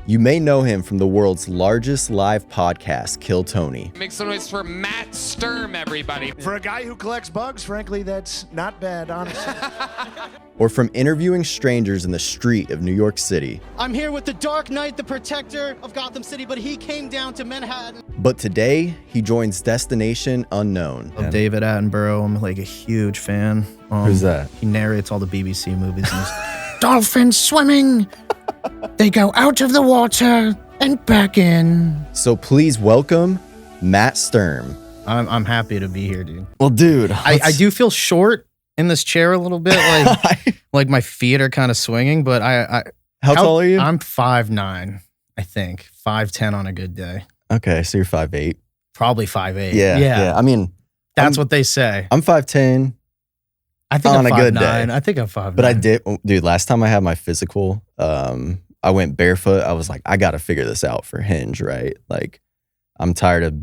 You may know him from the world's largest live podcast, Kill Tony. Make some noise for Matt Sturm, everybody. For a guy who collects bugs, frankly, that's not bad, honestly. Or from interviewing strangers in the street of New York City. I'm here with the Dark Knight, the protector of Gotham City, but he came down to Manhattan. But today, he joins Destination Unknown. Of David Attenborough, I'm like a huge fan. Who's that? He narrates all the BBC movies. And dolphins swimming. They go out of the water and back in. So please welcome Matt Sturm. I'm happy to be here, dude. Well, dude, I do feel short in this chair a little bit, like my feet are kind of swinging. But How tall are you? I'm 5'9", I think 5'10" on a good day. Okay, so you're 5'8". Probably 5'8". Yeah. I mean, that's what they say. I'm 5'10". I think on I'm a good 5'9". day. I think I'm 5'9". But I did, dude, last time I had my physical, I went barefoot. I was like, I got to figure this out for Hinge, right? Like, I'm tired of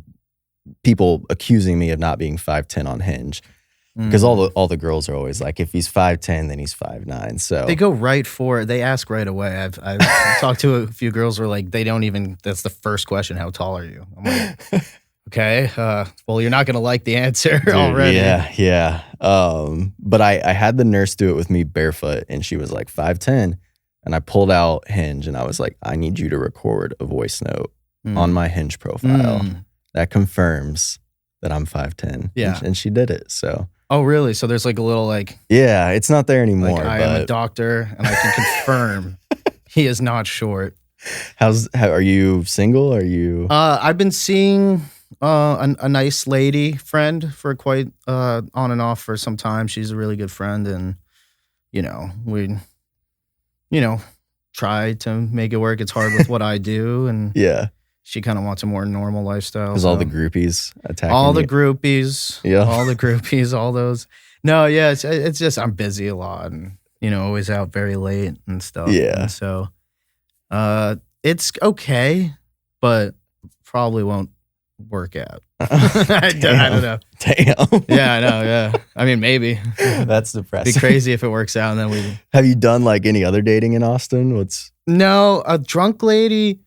people accusing me of not being 5'10" on Hinge. Because all the girls are always like, if he's 5'10", then he's 5'9". So they go right for it. They ask right away. I've talked to a few girls who are like, they don't even, that's the first question, how tall are you? I'm like, okay, well, you're not going to like the answer already. Yeah. But I had the nurse do it with me barefoot, and she was like 5'10", and I pulled out Hinge, and I was like, I need you to record a voice note on my Hinge profile that confirms that I'm 5'10". Yeah. And she did it, so. Oh, really? So there's like a little like. Yeah, it's not there anymore. Like I am a doctor, and I can confirm he is not short. Are you single? Are you? I've been seeing a nice lady friend for quite on and off for some time. She's a really good friend, and we try to make it work. It's hard with what I do, and Yeah. she kind of wants a more normal lifestyle. Because all the groupies attacking all the you. groupies, Yeah. all the groupies, all those. No, yeah, it's just I'm busy a lot, and always out very late and stuff. Yeah. And so, it's okay, but probably won't work out. I don't know. Damn. Yeah, I know. Yeah, I mean, maybe. That's It'd depressing. be crazy if it works out, and then we. Have you done like any other dating in Austin? No, a drunk lady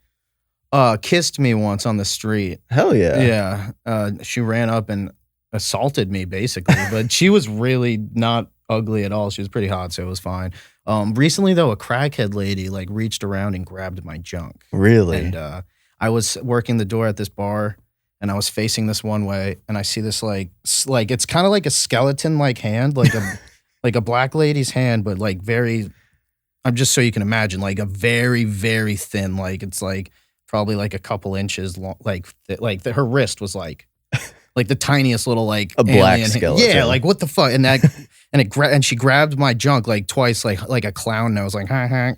kissed me once on the street. Hell yeah. Yeah. She ran up and assaulted me basically, but she was really not ugly at all. She was pretty hot, so it was fine. Recently though, a crackhead lady like reached around and grabbed my junk. Really? And I was working the door at this bar, and I was facing this one way, and I see this like it's kind of like a skeleton like hand, like a like a black lady's hand, but like very. I'm just so you can imagine, like a very very thin, like it's like probably like a couple inches long, her wrist was like the tiniest little like a black alien skeleton. Yeah, like what the fuck, and that and she grabbed my junk like twice, like a clown nose, like ha.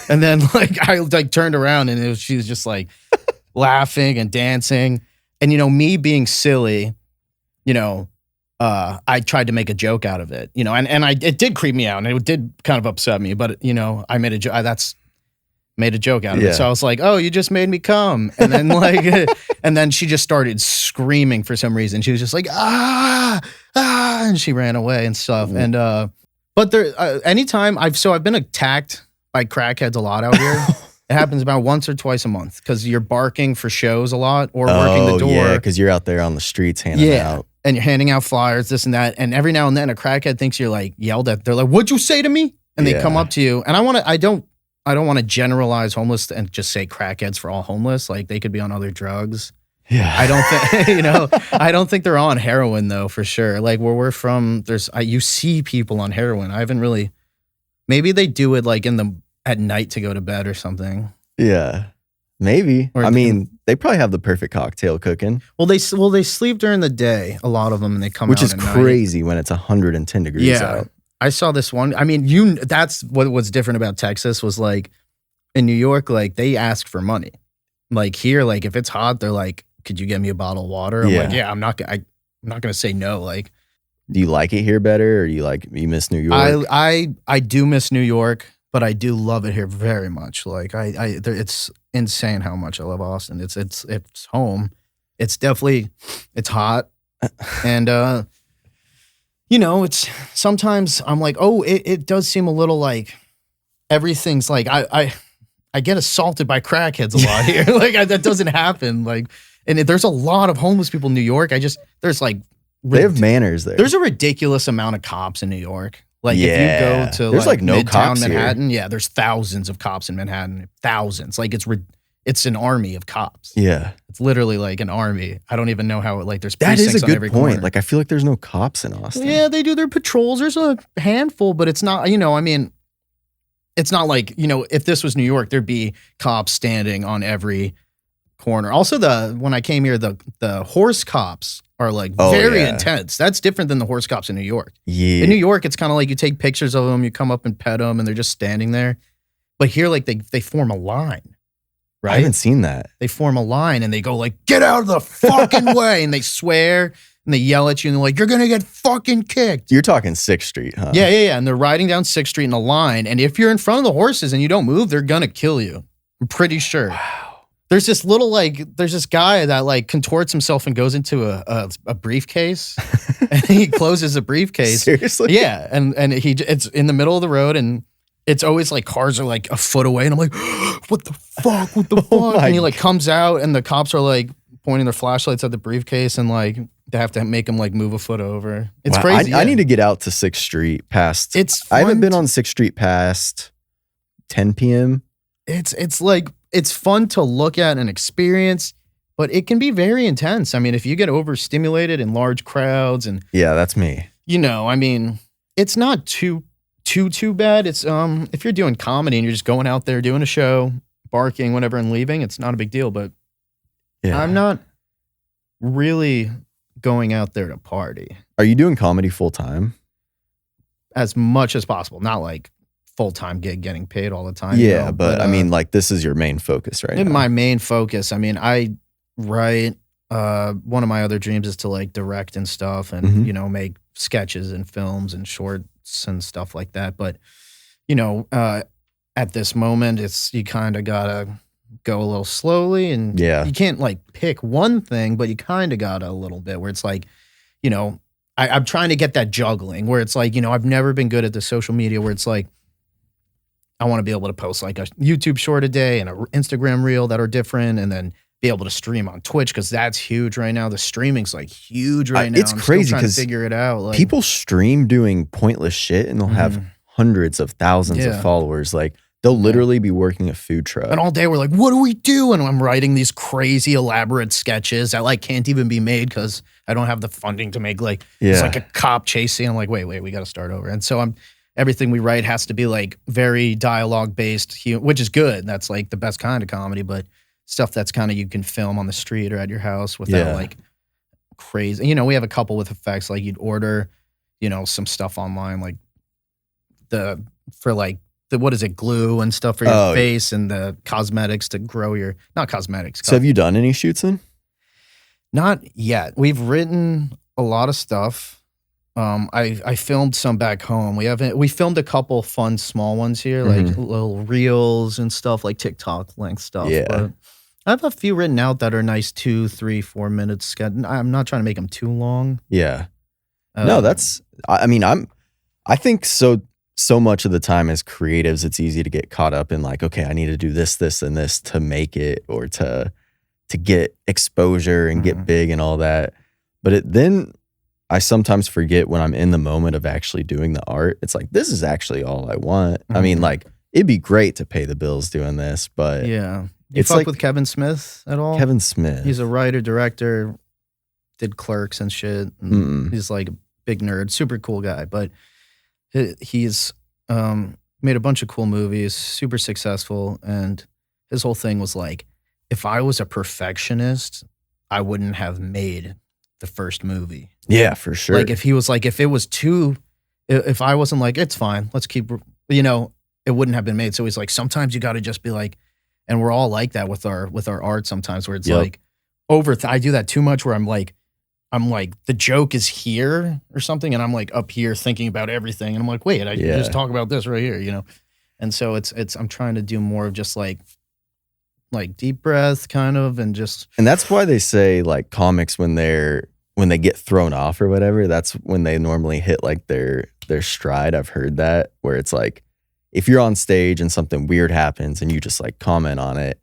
And then like I like turned around, and she was just like laughing and dancing, and me being silly, I tried to make a joke out of it, and it did creep me out, and it did kind of upset me, but I made a joke. Made a joke out of it. So I was like, oh, you just made me come. And then and then she just started screaming for some reason. She was just like, and she ran away and stuff. And, but there, anytime I've been attacked by crackheads a lot out here. It happens about once or twice a month because you're barking for shows a lot or working the door. Yeah, because you're out there on the streets handing out. And you're handing out flyers, this and that. And every now and then a crackhead thinks you're like yelled at. They're like, what'd you say to me? And they come up to you. And I don't want to generalize homeless and just say crackheads for all homeless. Like they could be on other drugs. Yeah. I don't think, I don't think they're on heroin though, for sure. Like where we're from, you see people on heroin. I haven't really, maybe they do it like at night to go to bed or something. Yeah, maybe. Or they probably have the perfect cocktail cooking. Well, they sleep during the day, a lot of them, and they come Which out is at night. crazy when it's 110 degrees out. I saw this one. I mean, that's what's different about Texas was like in New York, like they ask for money. Like here, like if it's hot, they're like, could you get me a bottle of water? I'm like, yeah, I'm not going to say no. Like, do you like it here better, or do you miss New York? I do miss New York, but I do love it here very much. Like it's insane how much I love Austin. It's home. It's definitely, it's hot. And, it's sometimes I'm like, oh, it does seem a little like everything's like, I get assaulted by crackheads a lot here. Like that doesn't happen. Like, and there's a lot of homeless people in New York. There's like they have manners there. There's a ridiculous amount of cops in New York. Like if you go to there's like no Midtown cops Manhattan, here. yeah, there's thousands of cops in Manhattan. Thousands. Like it's an army of cops. Yeah. It's literally like an army. I don't even know how there's that is a precincts on good every point. corner. Like I feel like there's no cops in Austin. Yeah, they do their patrols. There's a handful, but it's not, I mean, it's not like, if this was New York, there'd be cops standing on every corner. Also, when I came here, the horse cops are like very intense. That's different than the horse cops in New York. Yeah. In New York, it's kind of like you take pictures of them, you come up and pet them, and they're just standing there. But here, like they form a line, right? I haven't seen that. They form a line and they go like, "Get out of the fucking way!" And they swear and they yell at you and they're like, "You're gonna get fucking kicked." You're talking 6th Street, huh? Yeah. And they're riding down 6th Street in a line, and if you're in front of the horses and you don't move, they're gonna kill you. I'm pretty sure. Wow. There's this there's this guy that like contorts himself and goes into a briefcase, and he closes a briefcase. Seriously? Yeah, and it's in the middle of the road, and it's always like cars are like a foot away, and I'm like, what the fuck? What the fuck? And he like comes out, and the cops are like pointing their flashlights at the briefcase, and like they have to make him like move a foot over. It's crazy. I need to get out to 6th Street past. It's I haven't been on 6th Street past 10 p.m. It's like it's fun to look at and experience, but it can be very intense. I mean, if you get overstimulated in large crowds and yeah, that's me. I mean, it's not too bad. It's if you're doing comedy and you're just going out there doing a show, barking, whatever, and leaving, it's not a big deal. But Yeah. I'm not really going out there to party Are you doing comedy full time? as much as possible. Not like full-time gig getting paid all the time. Yeah, but I mean, like this is your main focus right now. My main focus. I mean, I write. One of my other dreams is to like direct and stuff, and make sketches and films and shorts and stuff like that. But at this moment, you kind of gotta go a little slowly, and you can't like pick one thing, but you kind of gotta a little bit where it's like, I'm trying to get that juggling where it's like, I've never been good at the social media where it's like, I want to be able to post like a YouTube short a day and an Instagram reel that are different, and then be able to stream on Twitch because that's huge right now. The streaming's like huge right now. It's crazy because figure it out. Like, people stream doing pointless shit and they'll have hundreds of thousands of followers. Like they'll literally be working a food truck. And all day we're like, what do we do? And I'm writing these crazy elaborate sketches that like can't even be made because I don't have the funding to make like it's like a cop chase scene. I'm like, wait, we got to start over. And so everything we write has to be like very dialogue based, which is good. That's like the best kind of comedy, but stuff that's kind of you can film on the street or at your house without like crazy. We have a couple with effects like you'd order, some stuff online like what is it, glue and stuff for your face and the cosmetics to grow not cosmetics. So have you done any shoots then? Not yet. We've written a lot of stuff. I filmed some back home. We filmed a couple fun small ones here, like little reels and stuff, like TikTok length stuff. Yeah. But I have a few written out that are nice 2, 3, 4 minutes. I'm not trying to make them too long. Yeah. No, I think so much of the time as creatives, it's easy to get caught up in like, okay, I need to do this, this, and this to make it or to get exposure and get big and all that. But then I sometimes forget when I'm in the moment of actually doing the art. It's like, this is actually all I want. I mean, like, it'd be great to pay the bills doing this, but yeah. You fuck with Kevin Smith at all? Kevin Smith. He's a writer, director, did Clerks and shit. And he's like a big nerd, super cool guy. But he's made a bunch of cool movies, super successful. And his whole thing was like, if I was a perfectionist, I wouldn't have made the first movie. Yeah, for sure. Like if he was like, if I wasn't like, it's fine, let's keep, it wouldn't have been made. So he's like, sometimes you got to just be like, and we're all like that with our art sometimes where it's like I do that too much where I'm like the joke is here or something and I'm like up here thinking about everything and I'm like, wait, I can just talk about this right here, And so it's I'm trying to do more of just like deep breath kind of and that's why they say like comics when they get thrown off or whatever, that's when they normally hit like their stride. I've heard that where it's like if you're on stage and something weird happens and you just like comment on it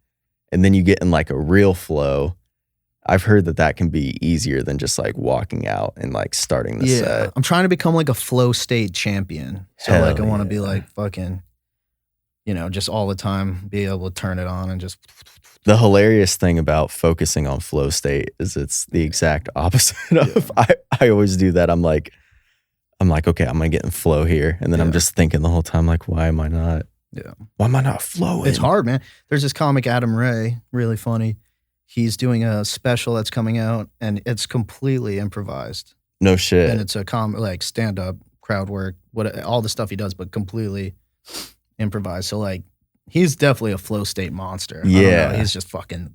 and then you get in like a real flow, I've heard that can be easier than just like walking out and like starting the set. I'm trying to become like a flow state champion. So Hell like I want to yeah. be like fucking, you know, just all the time be able to turn it on and just. The hilarious thing about focusing on flow state is it's the exact opposite of I always do that. I'm like, okay, I'm gonna get in flow here. And then I'm just thinking the whole time, like, why am I not flowing? It's hard, man. There's this comic, Adam Ray, really funny. He's doing a special that's coming out and it's completely improvised. No shit. And it's a like stand-up, crowd work, all the stuff he does, but completely improvised. So like, he's definitely a flow state monster. Yeah. I don't know, he's just fucking.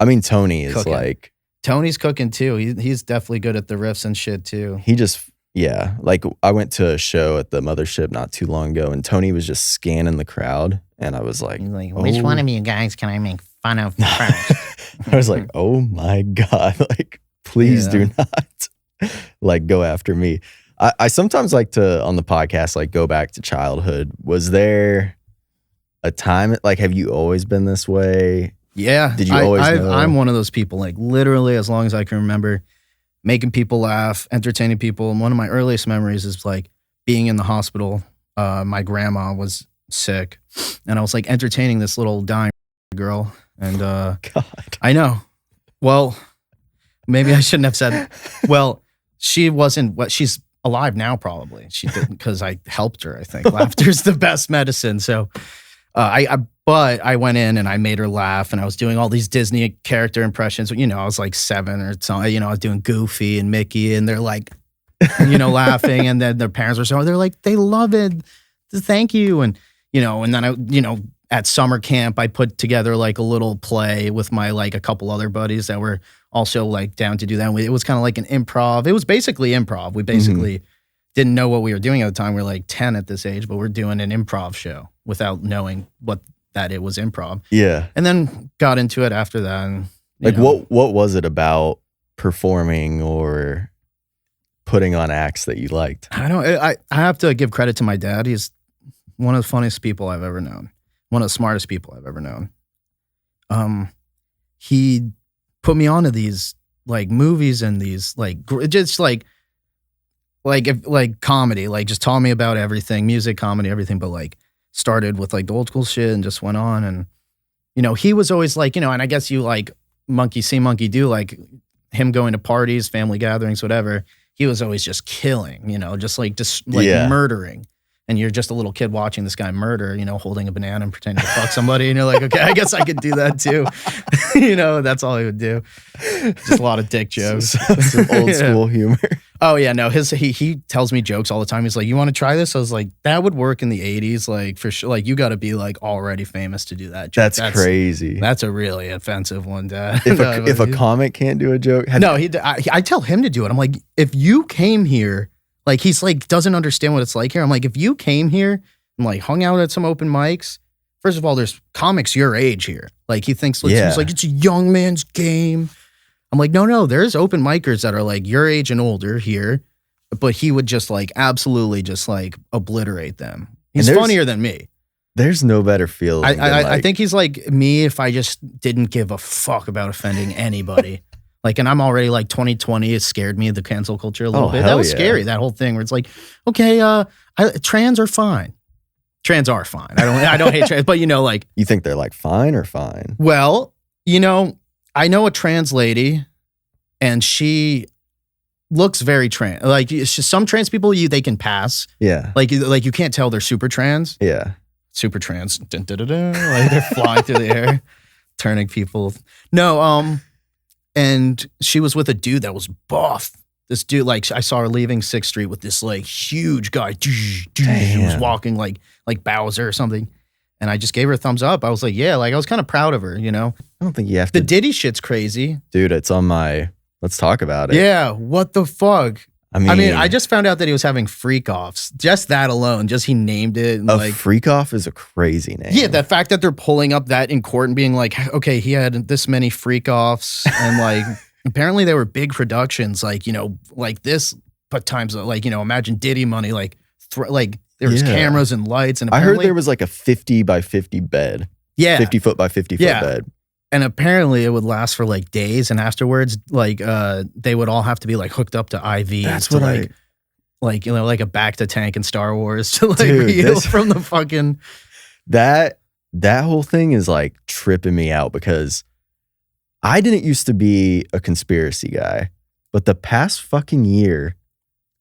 I mean, Tony is cooking. like. Tony's cooking too. He's definitely good at the riffs and shit too. He just, yeah. Like I went to a show at the Mothership not too long ago and Tony was just scanning the crowd. And I was like, He's like, which one of you guys can I make fun of first? I was like, oh my God. Like, please do not like go after me. I sometimes like to, on the podcast, like go back to childhood. Was there a time, like, have you always been this way? Yeah. Did you always know? I'm one of those people, like literally as long as I can remember, making people laugh, entertaining people. And one of my earliest memories is like being in the hospital. My grandma was sick and I was like entertaining this little dying girl. And God. I know. Well, maybe I shouldn't have said, well, she wasn't, she's alive now probably. She didn't because I helped her, I think. Laughter's the best medicine. So but I went in and I made her laugh and I was doing all these Disney character impressions. You know, I was like 7 or something. You know, I was doing Goofy and Mickey and they're like, you know, laughing. And then their parents were so, they're like, they love it. Thank you. And, you know, and then I, you know, at summer camp, I put together like a little play with my like a couple other buddies that were also like down to do that. It was kind of like an improv. It was basically improv. We basically didn't know what we were doing at the time. We were like 10 at this age, but we're doing an improv show without knowing that it was improv. Yeah. And then got into it after that. And, like what was it about performing or putting on acts that you liked? I don't, I have to give credit to my dad. He's one of the funniest people I've ever known. One of the smartest people I've ever known. He put me onto these like movies and these like just like comedy, like just taught me about everything, music, comedy, everything. But like started with like the old school shit and just went on. And you know, he was always like, you know, and I guess you like monkey see, monkey do, like him going to parties, family gatherings, whatever. He was always just killing, you know, just murdering. And you're just a little kid watching this guy murder, you know, holding a banana and pretending to fuck somebody. And you're like, okay, I guess I could do that too. You know, that's all he would do. Just a lot of dick jokes. Some old school humor. Oh yeah, no, he tells me jokes all the time. He's like, you want to try this? I was like, that would work in the 80s. Like for sure, like you got to be like already famous to do that joke. That's crazy. That's a really offensive one, Dad. If a comic can't do a joke. I tell him to do it. I'm like, if you came here, like he's like, doesn't understand what it's like here. I'm like, if you came here and like hung out at some open mics, first of all, there's comics your age here. Like he thinks, he's like, it's a young man's game. I'm like, no, there's open micers that are like your age and older here, but he would just like absolutely just like obliterate them. He's funnier than me. There's no better feeling. I think he's like me if I just didn't give a fuck about offending anybody. Like, and I'm already like 2020. It scared me, the cancel culture a little bit. That was scary, that whole thing where it's like, okay, trans are fine. Trans are fine. I don't hate trans, but you know, like. You think they're like fine or fine? Well, you know, I know a trans lady and she looks very trans. Like it's just some trans people, they can pass. Yeah. Like you can't tell they're super trans. Yeah. Super trans. Dun, dun, dun, dun, like they're flying through the air, turning people. No, and she was with a dude that was buff. This dude, like I saw her leaving 6th Street with this like huge guy. He was walking like Bowser or something. And I just gave her a thumbs up. I was like, yeah, like I was kind of proud of her, you know? I don't think you have to. The Diddy shit's crazy. Dude, it's on my, let's talk about it. Yeah, what the fuck? I mean, I just found out that he was having freak offs. Just that alone, just he named it. And like, freak off is a crazy name. Yeah, the fact that they're pulling up that in court and being like, okay, he had this many freak offs. And like, apparently they were big productions, like, you know, like this, but times like, you know, imagine Diddy money, like There was Yeah. cameras and lights, and I heard apparently, there was like a 50 by 50 bed, yeah, 50 foot by 50 foot Yeah. bed. and apparently it would last for like days, and afterwards, like they would all have to be like hooked up to IVs. That's to what like you know, like a back to tank in Star Wars to like Dude, heal this- from the fucking. that whole thing is like tripping me out because I didn't used to be a conspiracy guy, but the past fucking year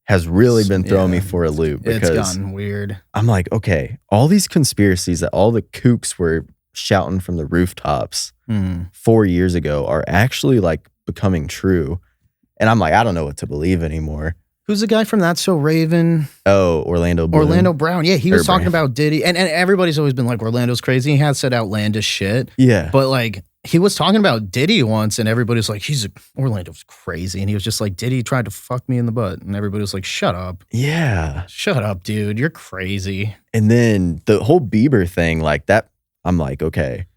has really been throwing me for a loop It's because gotten weird. I'm like, okay, all these conspiracies that all the kooks were shouting from the rooftops 4 years ago are actually like becoming true. And I'm like, I don't know what to believe anymore. Who's the guy from That's So Raven? Oh, Orlando Bloom. Orlando Brown. Yeah, he was Or talking Brown. about Diddy. And everybody's always been like, Orlando's crazy. He has said outlandish shit. Yeah. But like, he was talking about Diddy once, and everybody's like, Orlando's crazy. And he was just like, Diddy tried to fuck me in the butt. And everybody was like, shut up. Yeah. Shut up, dude. You're crazy. And then the whole Bieber thing, like that, I'm like, okay.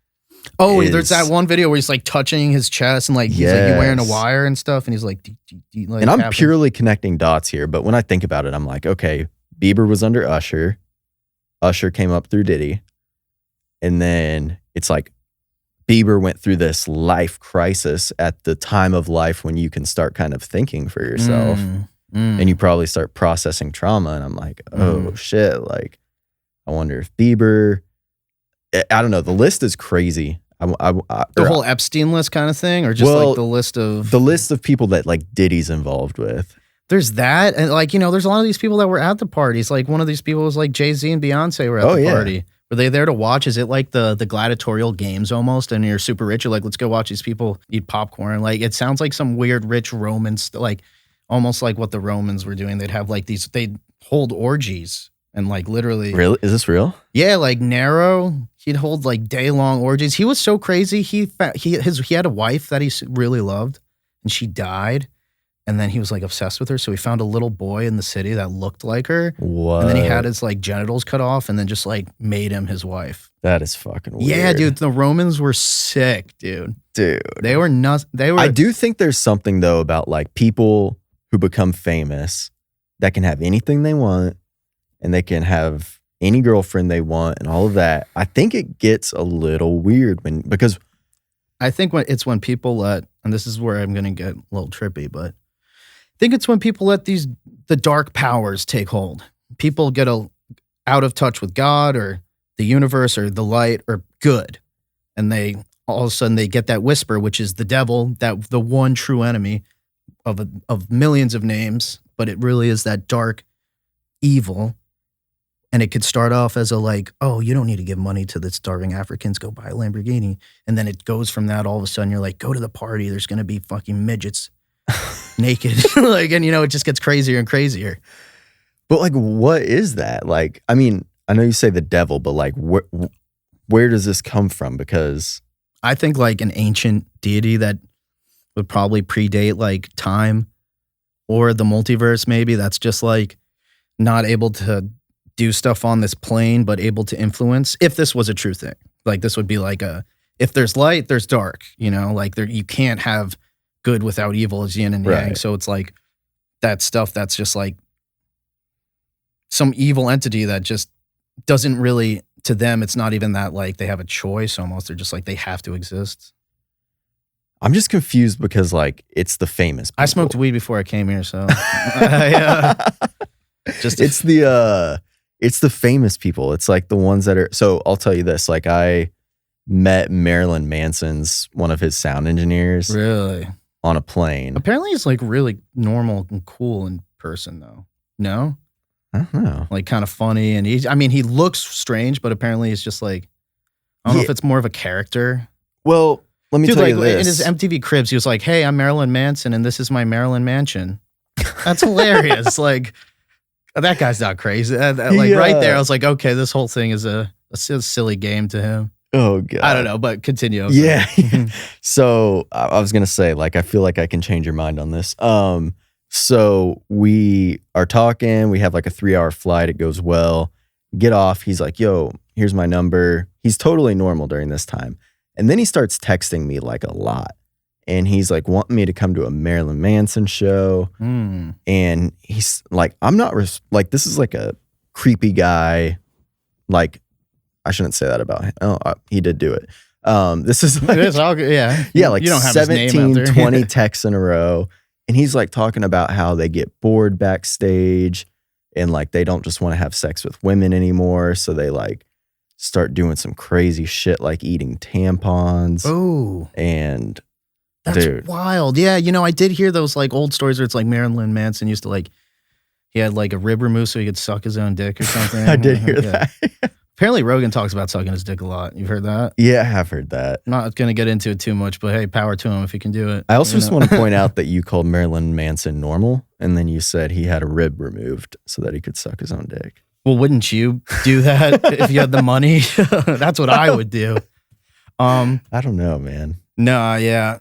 Oh, is- there's that one video where he's like touching his chest and like he's like, you wearing a wire and stuff. And he's like, like And I'm tapping. purely connecting dots here, but when I think about it, I'm like, okay, Bieber was under Usher. Usher came up through Diddy. And then it's like Bieber went through this life crisis at the time of life when you can start kind of thinking for yourself. And you probably start processing trauma. And I'm like, oh shit. Like, I wonder if Bieber, I don't know. The list is crazy. The whole Epstein list kind of thing, or just Well, like the list of people that like Diddy's involved with. There's that, and like, you know, there's a lot of these people that were at the parties. Like one of these people was like Jay-Z and Beyonce were at the party. Were they there to watch? Is it like the gladiatorial games almost? And you're super rich. You're like, let's go watch these people eat popcorn. Like it sounds like some weird rich Roman, like almost like what the Romans were doing. They'd have like they'd hold orgies and like literally. Really? Is this real? Yeah, like Nero, he'd hold like day-long orgies. He was so crazy. He had a wife that he really loved, and she died. And then he was like obsessed with her. So he found a little boy in the city that looked like her. What? And then he had his like genitals cut off and then just like made him his wife. That is fucking weird. Yeah, dude. The Romans were sick, dude. Dude. They were nuts. I do think there's something though about like people who become famous that can have anything they want and they can have any girlfriend they want and all of that. I think it gets a little weird because I think when people let, and this is where I'm going to get a little trippy, but I think it's when people let the dark powers take hold. People get out of touch with God or the universe or the light or good. And they all of a sudden they get that whisper, which is the devil, that the one true enemy of millions of names, but it really is that dark evil. And it could start off as a like, oh, you don't need to give money to the starving Africans, go buy a Lamborghini. And then it goes from that, all of a sudden you're like, go to the party, there's going to be fucking midgets naked. Like, and you know, it just gets crazier and crazier. But like, what is that? Like, I mean, I know you say the devil, but like, where does this come from? Because I think like an ancient deity that would probably predate like time or the multiverse, maybe that's just like not able to do stuff on this plane, but able to influence. If this was a true thing, like this would be like if there's light, there's dark, you know, like you can't have good without evil as yin and yang. Right. So it's like that stuff that's just like some evil entity that just doesn't really, to them, it's not even that like they have a choice almost. They're just like, they have to exist. I'm just confused because like it's the famous people. I smoked weed before I came here, so just it's the famous people. It's like the ones that are, so I'll tell you this, like I met Marilyn Manson's, one of his sound engineers really on a plane. apparently he's like really normal and cool in person though. No? I don't know. Like kind of funny, and he looks strange, but apparently he's just like, I don't know if it's more of a character. Well, let me Dude, tell like you this. in his MTV Cribs, he was like, hey, I'm Marilyn Manson and this is my Marilyn Mansion. That's hilarious. Like, that guy's not crazy. Like right there, I was like, okay, this whole thing is a silly game to him. Oh God. I don't know, but continue. Yeah. So I was gonna say, like, I feel like I can change your mind on this. So we are talking. We have like a 3-hour flight. It goes well. Get off. He's like, yo, here's my number. He's totally normal during this time. And then he starts texting me like a lot. And he's like wanting me to come to a Marilyn Manson show. And he's like, I'm not, like, this is like a creepy guy. Like, I shouldn't say that about him. Oh, he did do it. This is like, It is all good. Yeah. yeah, like you don't have his name 17, out there. 20 texts in a row. And he's like talking about how they get bored backstage and like they don't just want to have sex with women anymore. So they like start doing some crazy shit like eating tampons. Oh, And that's dude, wild. Yeah. You know, I did hear those like old stories where it's like Marilyn Manson used to like, he had like a rib removed so he could suck his own dick or something. I did hear Yeah. that. Apparently Rogan talks about sucking his dick a lot. You've heard that? Yeah, I have heard that. I'm not going to get into it too much, but hey, power to him if he can do it. I also You just know? want to point out that you called Marilyn Manson normal, and then you said he had a rib removed so that he could suck his own dick. Well, wouldn't you do that if you had the money? That's what I would do. I don't know, man. No, yeah.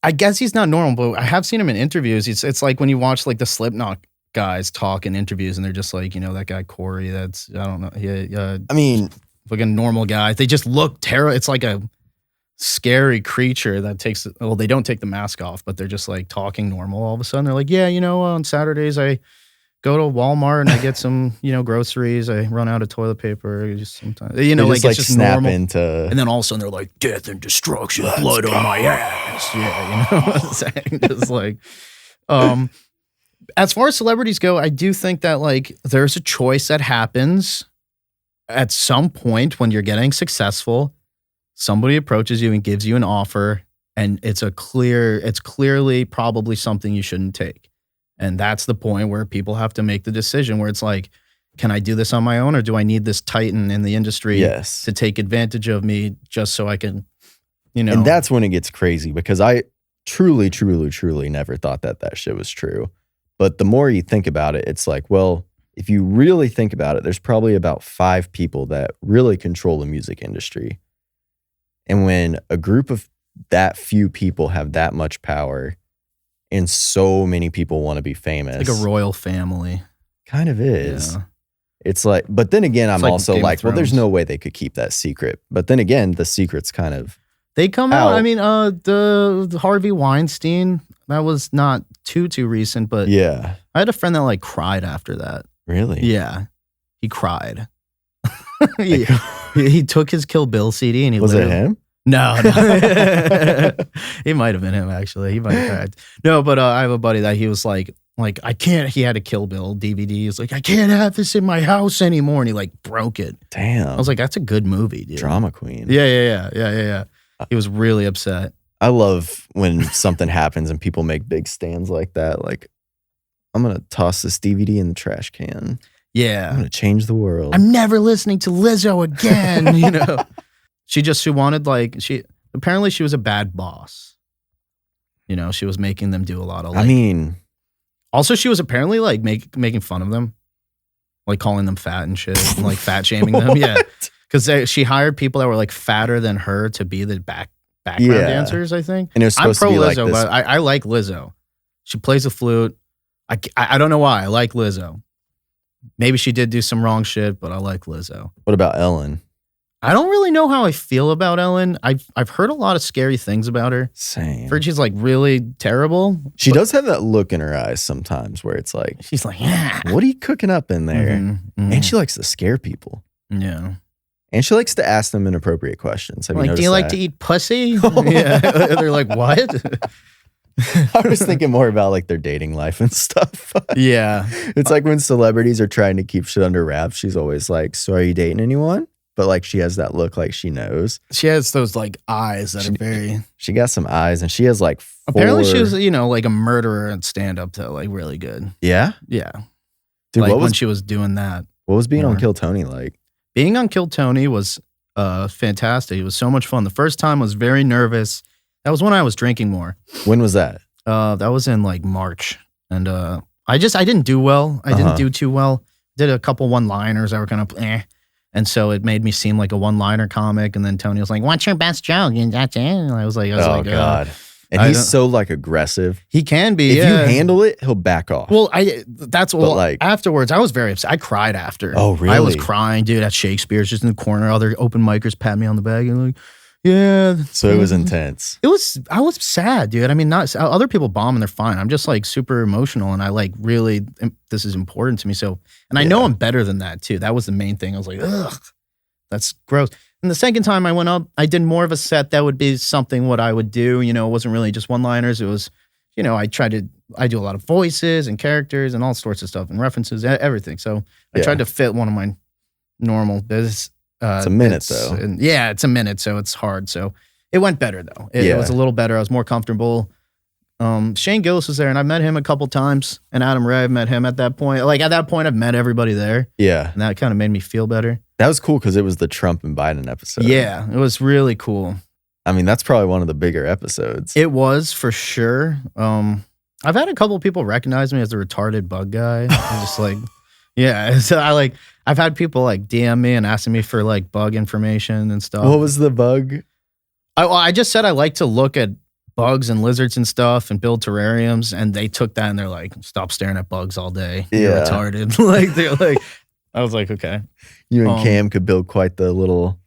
I guess he's not normal, but I have seen him in interviews. It's like when you watch like the Slipknot guys talk in interviews and they're just like, you know, that guy Corey, that's, I don't know. Yeah, I mean, like a normal guy. They just look terrible. It's like a scary creature that takes, well, they don't take the mask off, but they're just like talking normal all of a sudden. They're like, yeah, you know, on Saturdays I go to Walmart and I get some, you know, groceries. I run out of toilet paper. Just sometimes, you know, like just, it's just snap normal. into. And then all of a sudden they're like, death and destruction, blood on my ass. Yeah, you know what I'm saying? Just like, as far as celebrities go, I do think that like there's a choice that happens at some point when you're getting successful. Somebody approaches you and gives you an offer, and it's clearly probably something you shouldn't take. And that's the point where people have to make the decision where it's like, can I do this on my own, or do I need this titan in the industry Yes. to take advantage of me just so I can, you know? And that's when it gets crazy because I truly never thought that shit was true. But the more you think about it, it's like, well, if you really think about it, there's probably about 5 people that really control the music industry. And when a group of that few people have that much power and so many people want to be famous. Like a royal family. Kind of is. Yeah. It's like, but then again, I'm like also Game of like, well, there's Thrones. no way they could keep that secret. But then again, the secret's kind of, They come out. Out. I mean, the Harvey Weinstein, that was not too recent, but yeah. I had a friend that like cried after that. Really? Yeah. He cried. he took his Kill Bill CD and he Was it literally- him? No. He might have been him, actually. He might have cried. No, but I have a buddy that he was like, I can't, he had a Kill Bill DVD. He's like, I can't have this in my house anymore. And he like broke it. Damn. I was like, that's a good movie, dude. Drama queen. Yeah. He was really upset. I love when something happens and people make big stands like that. Like, I'm going to toss this DVD in the trash can. I'm Yeah. going to change the world. I'm never listening to Lizzo again, you know. She wanted apparently she was a bad boss. You know, she was making them do a lot of like, I mean, also she was apparently like making fun of them. Like calling them fat and shit, and like fat shaming them. Yeah. Cuz she hired people that were like fatter than her to be the background Yeah. dancers, I think. and it was I'm supposed pro to be like Lizzo, this. but I like Lizzo. She plays the flute. I don't know why. I like Lizzo. Maybe she did do some wrong shit, but I like Lizzo. What about Ellen? I don't really know how I feel about Ellen. I've heard a lot of scary things about her. Same. I've heard she's like really terrible. She does have that look in her eyes sometimes where it's like, She's like, yeah. what are you cooking up in there? Mhm, mhm. And she likes to scare people. Yeah. And she likes to ask them inappropriate questions. Have you Like, do you noticed like that? to eat pussy? Yeah. They're like, what? I was thinking more about like their dating life and stuff. Yeah. It's like when celebrities are trying to keep shit under wraps, she's always like, so are you dating anyone? But like she has that look like she knows. She has those like eyes that are very. She got some eyes and she has like 4. Apparently, she was, you know, like a murderer and stand up to like really good. Yeah? Yeah. Dude, like what when was she was doing that. being on Or- Kill Tony like? Being on Kill Tony was fantastic. It was so much fun. The first time I was very nervous. That was when I was drinking more. When was that? That was in like March. And I didn't do well. I didn't do too well. Did a couple one-liners that were kind of And so it made me seem like a one-liner comic. And then Tony was like, what's your best joke? And that's it. And I was like, God. And I he's don't- so like aggressive. he can be. If yeah. you handle it, he'll back off. Well, like- afterwards, I was very upset. I cried after. Oh, I was really? crying, dude, at Shakespeare's just in the corner. Other open micers pat me on the back and like, yeah. So it was intense. I was sad, dude. I mean, not other people bomb and they're fine. I'm just like super emotional and I like really, this is important to me. So, and I know I'm better than that too. That was the main thing. I was like, ugh, that's gross. And the second time I went up, I did more of a set that would be something what I would do. You know, it wasn't really just one-liners. It was, you know, I do a lot of voices and characters and all sorts of stuff and references, everything. So I tried to fit one of my normal business. It's a minute though. And yeah, it's a minute, so it's hard. So it went better though. It was a little better. I was more comfortable. Shane Gillis was there, and I met him a couple times. And Adam Ray, I met him at that point. Like at that point, I've met everybody there. Yeah, and that kind of made me feel better. That was cool because it was the Trump and Biden episode. Yeah, it was really cool. I mean, that's probably one of the bigger episodes. It was for sure. I've had a couple of people recognize me as the retarded bug guy. I'm just like, yeah. So I've had people like DM me and asking me for like bug information and stuff. What was the bug? I just said I like to look at bugs and lizards and stuff and build terrariums, and they took that and they're like, stop staring at bugs all day. You're retarded. Like they're like, I was like, okay. You and Cam could build quite the little.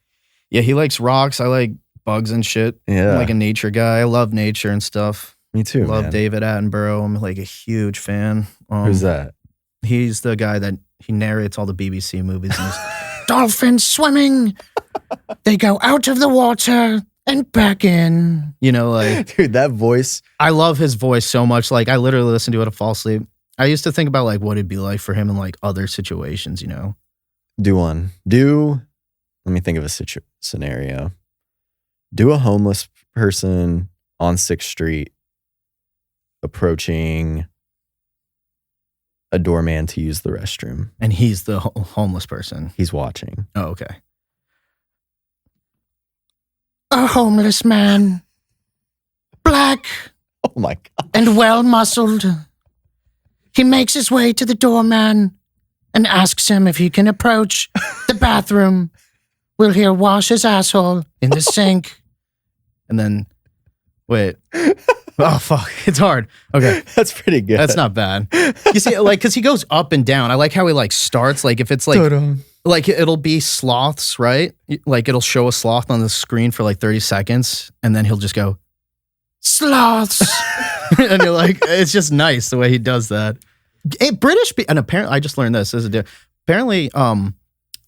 Yeah, he likes rocks. I like bugs and shit. Yeah. I'm like a nature guy. I love nature and stuff. Me too. Love man. David Attenborough. I'm like a huge fan. Who's that? He's the guy that he narrates all the BBC movies. And dolphins swimming. They go out of the water and back in. You know, like dude, that voice. I love his voice so much. Like I literally listen to it to fall asleep. I used to think about like what it'd be like for him in like other situations, you know. Let me think of a scenario. Do a homeless person on 6th Street approaching a doorman to use the restroom. And he's the homeless person. He's watching. Oh, okay. A homeless man, black. Oh my God. And well-muscled. He makes his way to the doorman and asks him if he can approach the bathroom. Will he wash his asshole in the sink? And then, wait. Oh, fuck. It's hard. Okay. That's pretty good. That's not bad. You see, like, because he goes up and down. I like how he, like, starts. Like, if it's, like it'll be sloths, right? Like, it'll show a sloth on the screen for, like, 30 seconds. And then he'll just go, sloths. And you're like, it's just nice the way he does that. And apparently, I just learned this. Apparently,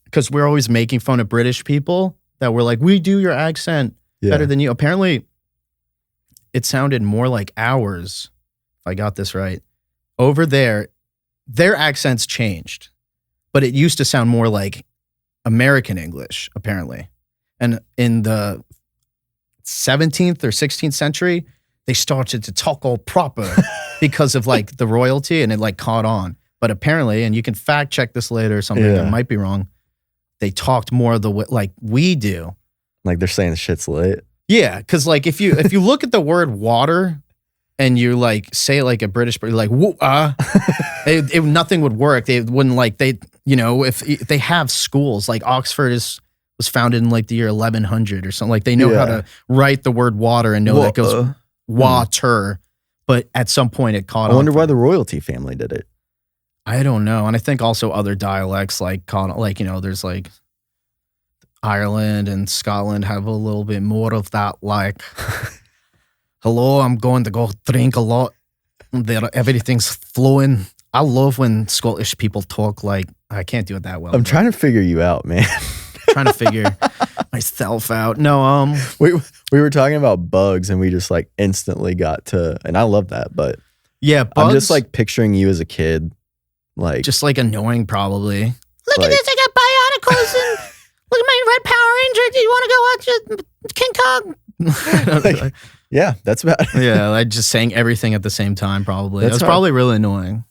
because we're always making fun of British people, that we're like, we do your accent better than you. Apparently, it sounded more like ours, if I got this right. Over there, their accents changed, but it used to sound more like American English, apparently. And in the 17th or 16th century, they started to talk all proper because of like the royalty, and it like caught on. But apparently, and you can fact check this later or something, I might be wrong, they talked more the way like we do. Like they're saying the shit's lit. Yeah, because like if you look at the word water and you like say it like a British, but you're like nothing would work. They wouldn't like if they have schools like Oxford was founded in like the year 1100 or something. Like they know how to write the word water and know that goes water. But at some point it caught on. I wonder why the royalty family did it. I don't know. And I think also other dialects like there's like Ireland and Scotland have a little bit more of that, like, hello, I'm going to go drink a lot. Everything's flowing. I love when Scottish people talk like, I can't do it that well. I'm trying to figure you out, man. Trying to figure myself out. No, we were talking about bugs and we just like instantly got to, and I love that, but yeah, bugs, I'm just like picturing you as a kid. Like just like annoying probably. Look at this, I got bionicles and look at my red Power Ranger. Do you want to go watch King Kong? Yeah, that's about it. Yeah, like just saying everything at the same time probably. It was probably really annoying.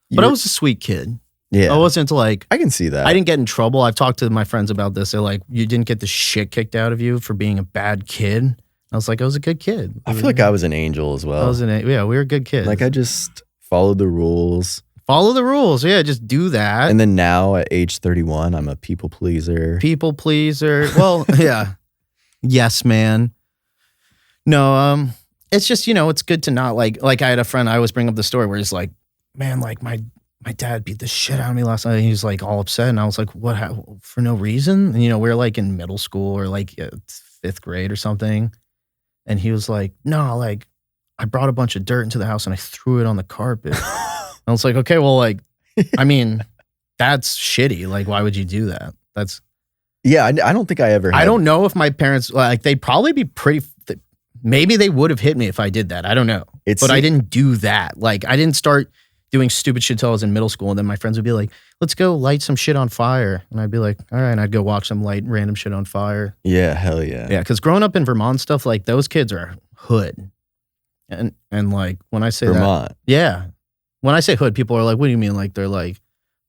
But I was a sweet kid. Yeah. I wasn't like... I can see that. I didn't get in trouble. I've talked to my friends about this. They're like, you didn't get the shit kicked out of you for being a bad kid. I was like, I was a good kid. I feel like I was an angel as well. Yeah, we were good kids. Like I just followed the rules. Follow the rules. Yeah, just do that. And then now at age 31, I'm a people pleaser. People pleaser. Well, yeah. Yes, man. No, it's just, it's good to not like I had a friend, I always bring up the story where he's like, man, like my dad beat the shit out of me last night. And he's like all upset. And I was like, what, for no reason? And, we were like in middle school or like 5th grade or something. And he was like, no, like, I brought a bunch of dirt into the house and I threw it on the carpet. I was like, okay, well, like, I mean, that's shitty. Like, why would you do that? That's... Yeah, I don't think I ever had. I don't know if my parents, like, they'd probably be pretty... Maybe they would have hit me if I did that. I don't know. But I didn't do that. Like, I didn't start doing stupid shit till I was in middle school. And then my friends would be like, let's go light some shit on fire. And I'd be like, all right. And I'd go watch them light random shit on fire. Yeah, hell yeah. Yeah, because growing up in Vermont stuff, like, those kids are hood. And like, when I say Vermont. Yeah. When I say hood, people are like, what do you mean? Like, they're like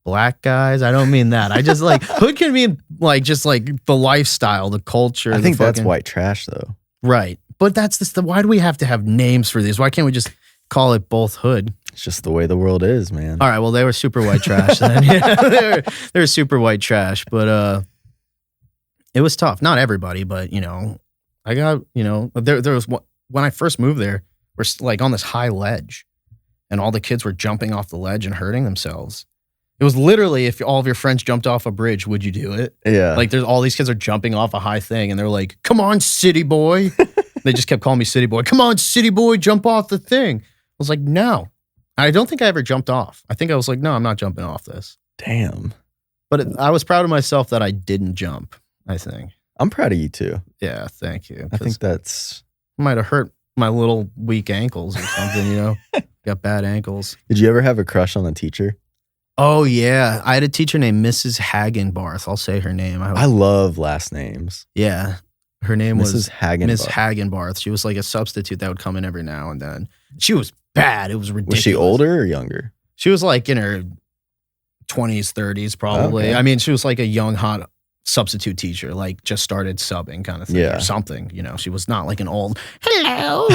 black guys? I don't mean that. I just like, hood can mean like, just like the lifestyle, the culture. I think that's white trash though. Right. But that's why do we have to have names for these? Why can't we just call it both hood? It's just the way the world is, man. All right, well, they were super white trash then. Yeah, they were super white trash, but it was tough. Not everybody, but, you know, I got, you know, there was, when I first moved there, we're like on this high ledge, and all the kids were jumping off the ledge and hurting themselves. It was literally, if all of your friends jumped off a bridge, would you do it? Yeah. Like, there's all these kids are jumping off a high thing, and they're like, come on, city boy. They just kept calling me city boy. Come on, city boy, jump off the thing. I was like, no. I don't think I ever jumped off. I think I was like, no, I'm not jumping off this. Damn. But I was proud of myself that I didn't jump, I think. I'm proud of you too. Yeah, thank you. I think that's... Might have hurt my little weak ankles or something, you know? Got bad ankles. Did you ever have a crush on a teacher? Oh, yeah. I had a teacher named Mrs. Hagenbarth. I'll say her name. I love last names. Yeah. Her name was Mrs. Hagenbarth. Miss Hagenbarth. She was like a substitute that would come in every now and then. She was bad. It was ridiculous. Was she older or younger? She was like in her 20s, 30s probably. Okay. I mean, she was like a young, hot substitute teacher, like just started subbing kind of thing or something. You know, she was not like an old, hello.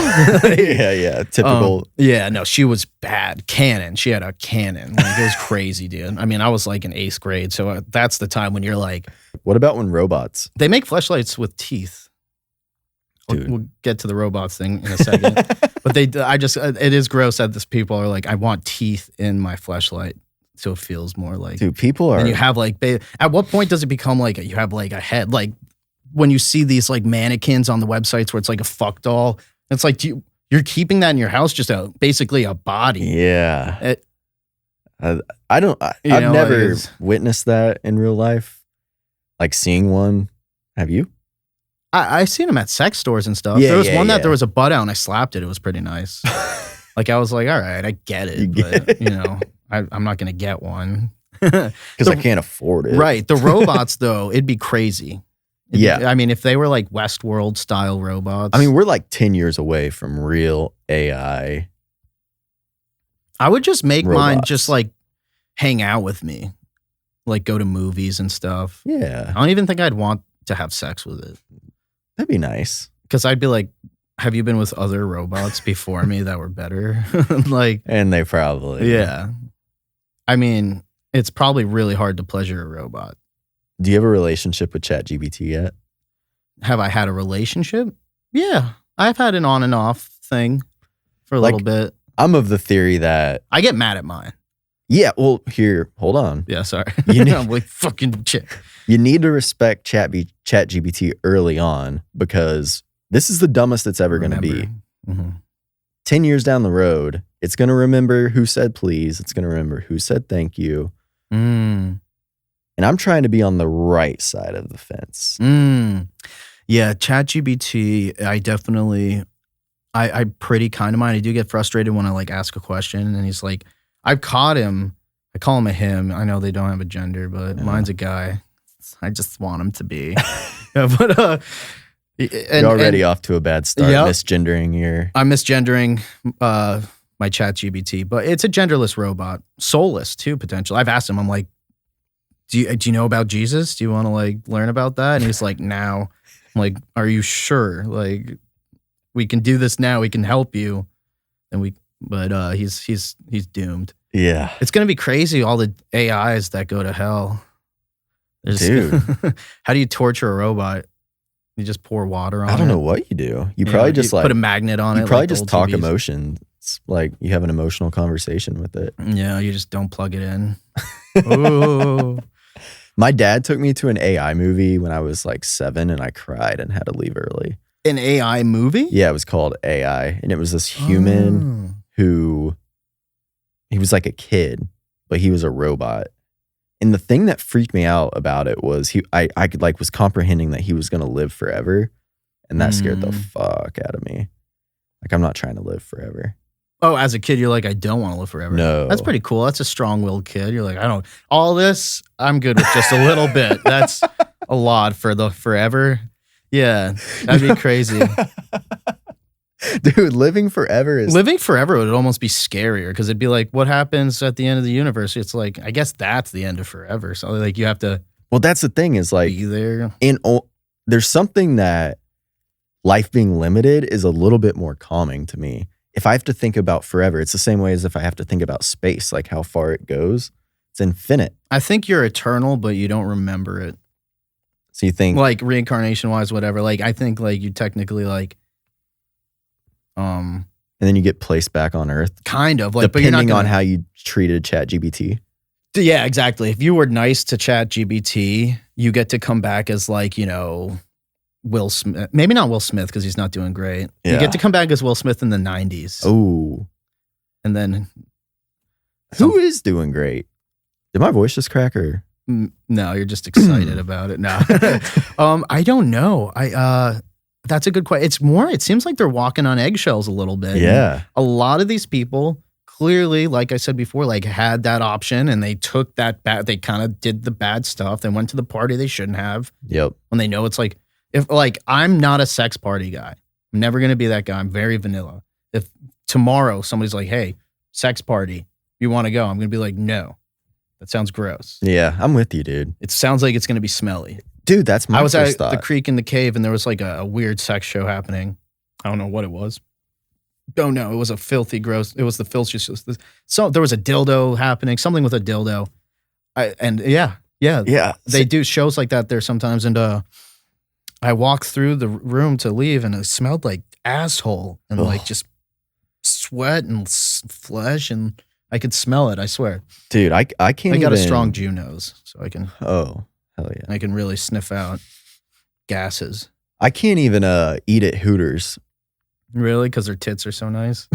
Yeah. Typical. Yeah, no, she was bad. Cannon. She had a cannon. Like, it was crazy, dude. I mean, I was like in 8th grade. So that's the time when you're like. What about when robots? They make fleshlights with teeth. Dude. We'll get to the robots thing in a second. But it is gross that this people are like, I want teeth in my fleshlight. So it feels more like, dude, people are. And you have like, at what point does it become like you have like a head? Like when you see these like mannequins on the websites where it's like a fuck doll, it's like you're keeping that in your house, just basically a body. Yeah. I've never witnessed that in real life. Like seeing one. Have you? I seen them at sex stores and stuff. There was one that there was a butt out and I slapped it. It was pretty nice. Like I was like, all right, I get it, but you know. I'm not going to get one. Because I can't afford it. Right. The robots, though, it'd be crazy. I mean, if they were like Westworld style robots. I mean, we're like 10 years away from real AI. I would just make mine just like hang out with me. Like go to movies and stuff. Yeah. I don't even think I'd want to have sex with it. That'd be nice. Because I'd be like, have you been with other robots before me that were better? Like, and they probably. Yeah. I mean, it's probably really hard to pleasure a robot. Do you have a relationship with ChatGPT yet? Have I had a relationship? Yeah. I've had an on and off thing for a little bit. I'm of the theory that... I get mad at mine. Yeah, well, here, hold on. Yeah, sorry. I'm like, fucking shit. You need to respect ChatGPT early on because this is the dumbest it's ever going to be. Mm-hmm. 10 years down the road, it's going to remember who said please. It's going to remember who said thank you. And I'm trying to be on the right side of the fence. Yeah, ChatGPT, I pretty kind of mind. I do get frustrated when I like ask a question and he's like, I've caught him. I call him a him. I know they don't have a gender, but mine's a guy. I just want him to be. But you're already off to a bad start, misgendering your... I'm misgendering my ChatGPT, but it's a genderless robot. Soulless, too, potentially. I've asked him, I'm like, do you know about Jesus? Do you want to, like, learn about that? And he's like, now. I'm like, are you sure? Like, we can do this now. We can help you. But he's doomed. Yeah. It's going to be crazy, all the AIs that go to hell. Dude. How do you torture a robot? You just pour water on it? I don't know what you do. You probably just put a magnet on it. You probably like just talk emotions. Like you have an emotional conversation with it. Yeah, you just don't plug it in. Ooh. My dad took me to an AI movie when I was like 7 and I cried and had to leave early. An AI movie? Yeah, it was called AI. And it was this human who, he was like a kid, but he was a robot. And the thing that freaked me out about it was I could like was comprehending that he was going to live forever. And that scared the fuck out of me. Like, I'm not trying to live forever. Oh, as a kid, you're like, I don't want to live forever. No. That's pretty cool. That's a strong-willed kid. You're like, I don't, all this, I'm good with just a little bit. That's a lot for the forever. Yeah, that'd be crazy. Dude, living forever is... Living forever would almost be scarier because it'd be like, what happens at the end of the universe? It's like, I guess that's the end of forever. So like you have to... Well, that's the thing is like... Be there. There's something that life being limited is a little bit more calming to me. If I have to think about forever, it's the same way as if I have to think about space, like how far it goes. It's infinite. I think you're eternal, but you don't remember it. So you think... Like reincarnation-wise, whatever. Like I think like you technically like... And then you get placed back on Earth. Kind of. Like, depending but you're not on how you treated ChatGPT. Yeah, exactly. If you were nice to ChatGPT, you get to come back as like, you know, Will Smith. Maybe not Will Smith because he's not doing great. Yeah. You get to come back as Will Smith in the 90s. Oh. And then... Who is doing great? Did my voice just crack or... No, you're just excited about it. No. I don't know. That's a good question. It seems like they're walking on eggshells a little bit. Yeah. And a lot of these people clearly, like I said before, like had that option and they took that they kind of did the bad stuff. They went to the party they shouldn't have. Yep. When they know it's like, if like, I'm not a sex party guy. I'm never going to be that guy. I'm very vanilla. If tomorrow somebody's like, hey, sex party, you want to go? I'm going to be like, no, that sounds gross. Yeah, I'm with you, dude. It sounds like it's going to be smelly. Dude, that's my first first thought. The thought. creek in the cave and there was like a weird sex show happening. I don't know what it was. Don't know. It was a filthy, gross. It was the filthiest. So there was a dildo happening, something with a dildo. Yeah. They do shows like that there sometimes. And I walked through the room to leave and it smelled like asshole and like just sweat and flesh and I could smell it, I swear. Dude, I can't I got even... a strong Jew nose, so I can... Oh, hell yeah. I can really sniff out gases. I can't even eat at Hooters. Really? Because their tits are so nice?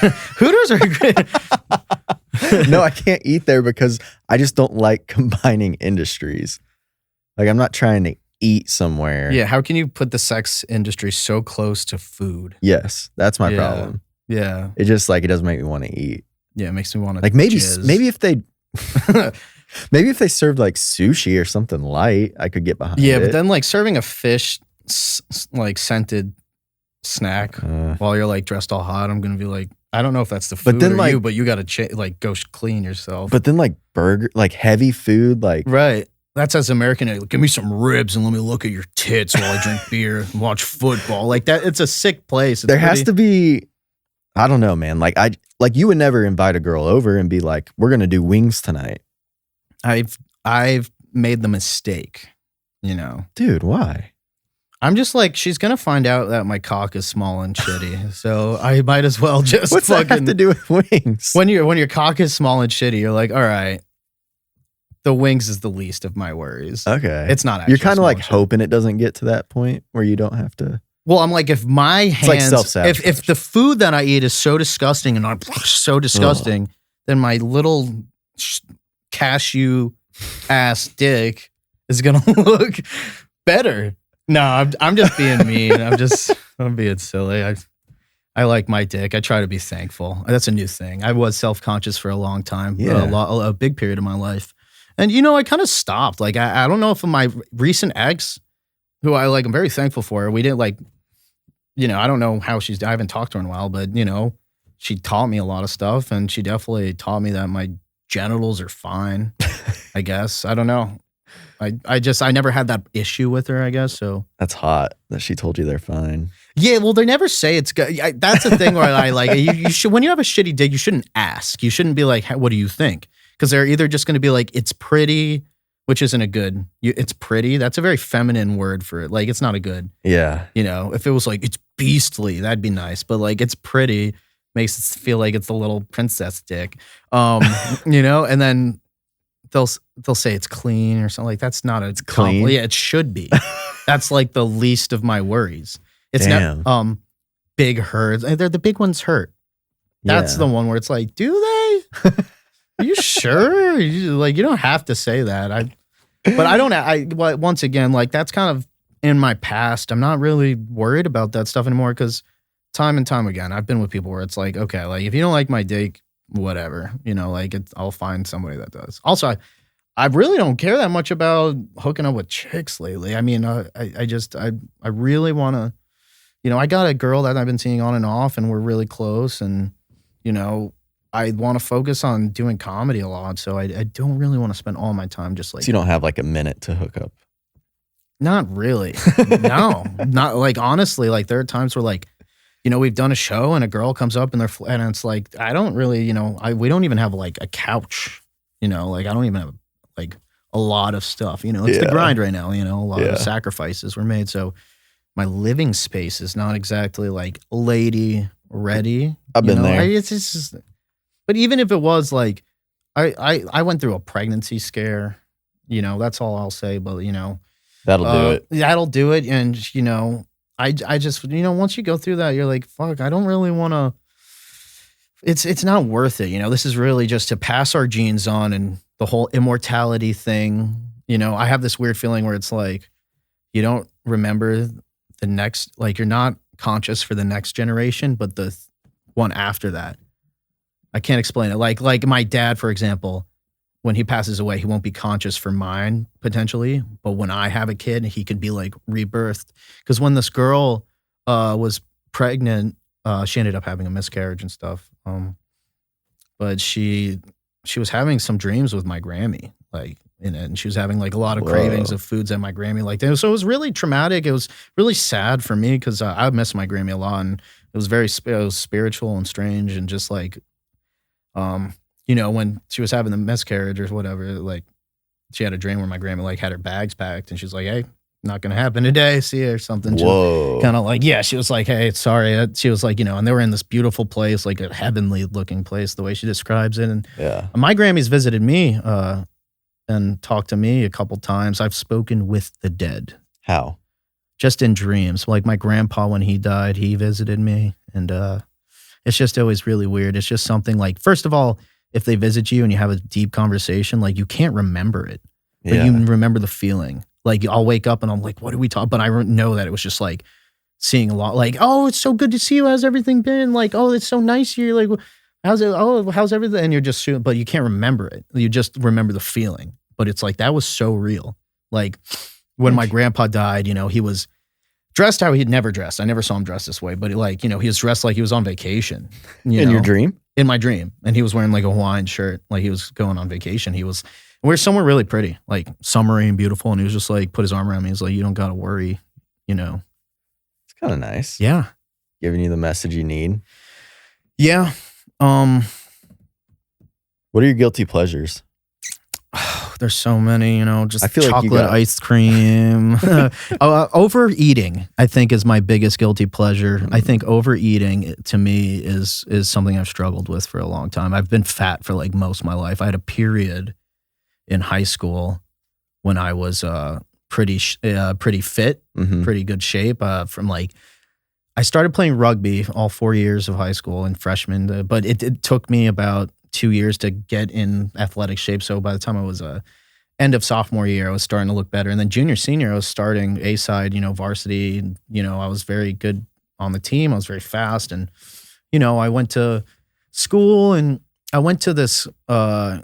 Hooters are great. No, I can't eat there because I just don't like combining industries. Like, I'm not trying to eat somewhere. Yeah, how can you put the sex industry so close to food? Yes, that's my problem. Yeah. It just, like, it doesn't make me want to eat. Yeah, it makes me want to like, maybe jizz. if they... Maybe if they served like sushi or something light, I could get behind it. Yeah, but then like serving a fish like scented snack while you're like dressed all hot, I'm gonna be like, I don't know if that's the food then, or like, you, but you gotta like go clean yourself. But then like burger, like heavy food, like right. That's as American. Like, give me some ribs and let me look at your tits while I drink beer and watch football. Like that, it's a sick place. It's has to be. I don't know, man. Like you would never invite a girl over and be like, "We're gonna do wings tonight." I've made the mistake, you know. Dude, why? I'm just like, she's gonna find out that my cock is small and shitty, so I might as well just. What's that have to do with wings? When your cock is small and shitty, you're like, all right, the wings is the least of my worries. Okay, it's not. Actually you're kind of like hoping it doesn't get to that point where you don't have to. Well, I'm like, if my hands, like self-sabotage. if the food that I eat is so disgusting and I'm so disgusting, then my little cashew ass dick is gonna look better. No, I'm just being mean. I'm being silly. I like my dick. I try to be thankful. That's a new thing. I was self-conscious for a long time, a big period of my life. And, you know, I kind of stopped. Like, I don't know if my recent ex, who I like, I'm very thankful for her. We didn't like, you know, I don't know how I haven't talked to her in a while, but, you know, she taught me a lot of stuff and she definitely taught me that my genitals are fine, I guess. I don't know. I never had that issue with her, I guess. So that's hot that she told you they're fine. Yeah, well, they never say it's good. That's the thing where I like you should, when you have a shitty dick, you shouldn't ask. You shouldn't be like, what do you think? Because they're either just going to be like, it's pretty, which isn't a good. It's pretty. That's a very feminine word for it. Like, it's not a good. Yeah. You know, if it was like, it's beastly, that'd be nice. But like, it's pretty makes it feel like it's a little princess dick. You know, and then they'll say it's clean or something like that's not a clean? Yeah, it should be. That's like the least of my worries. It's Damn. not big hurts. They're the big ones hurt. That's the one where it's like, do they? Are you sure? You don't have to say that. But I don't. Once again, like that's kind of in my past. I'm not really worried about that stuff anymore because time and time again, I've been with people where it's like, okay, like if you don't like my dick, whatever, like I'll find somebody that does. Also, I really don't care that much about hooking up with chicks lately. I mean, I really want to, I got a girl that I've been seeing on and off, and we're really close, and I want to focus on doing comedy a lot, so I don't really want to spend all my time just like. So you don't have like a minute to hook up? Not really. No, not like honestly. Like there are times where like, we've done a show and a girl comes up and it's like I don't really, we don't even have like a couch. Like I don't even have like a lot of stuff. It's the grind right now. A lot of sacrifices were made, so my living space is not exactly like lady ready. I've been there. It's just. But even if it was like, I went through a pregnancy scare, that's all I'll say. But that'll do it. That'll do it. And I just once you go through that, you're like, fuck, I don't really want to. It's not worth it. This is really just to pass our genes on, and the whole immortality thing. I have this weird feeling where it's like, you don't remember the next, like you're not conscious for the next generation, but the one after that. I can't explain it. Like my dad, for example, when he passes away, he won't be conscious for mine potentially. But when I have a kid, he could be like rebirthed. Because when this girl was pregnant, she ended up having a miscarriage and stuff. But she was having some dreams with my Grammy, like in it, and she was having like a lot of cravings of foods at my Grammy, like that. So it was really traumatic. It was really sad for me because I miss my Grammy a lot, and it was spiritual and strange, and just like. When she was having the miscarriage or whatever, like she had a dream where my grandma like had her bags packed and she's like, hey, not going to happen today. See you or something. Whoa. Kind of like, yeah, she was like, hey, sorry. She was like, and they were in this beautiful place, like a heavenly looking place, the way she describes it. And my Grammys visited me, and talked to me a couple times. I've spoken with the dead. How? Just in dreams. Like my grandpa, when he died, he visited me, and, it's just always really weird. It's just something like, first of all, if they visit you and you have a deep conversation, like you can't remember it, but you remember the feeling. Like I'll wake up and I'm like, what did we talk? But I know that it was just like seeing a lot, like, oh, it's so good to see you. How's everything been? Like, oh, it's so nice here. Like, how's it? Oh, how's everything? And you're just, but you can't remember it. You just remember the feeling. But it's like, that was so real. Like when my grandpa died, he was dressed how he'd never dressed. I never saw him dressed this way, but he was dressed like he was on vacation. In your dream? In my dream. And he was wearing like a Hawaiian shirt, like he was going on vacation. We're somewhere really pretty, like summery and beautiful. And he was just like, put his arm around me. He's like, you don't got to worry, It's kind of nice. Yeah. Giving you the message you need. Yeah. What are your guilty pleasures? There's so many, just I feel chocolate like ice cream. Overeating, I think, is my biggest guilty pleasure. I think overeating to me is something I've struggled with for a long time. I've been fat for like most of my life. I had a period in high school when I was pretty fit, pretty good shape. From like, I started playing rugby all 4 years of high school and freshman, but it took me about 2 years to get in athletic shape. So by the time I was end of sophomore year, I was starting to look better. And then junior, senior, I was starting A-side, varsity. I was very good on the team. I was very fast. And, I went to school and I went to this, I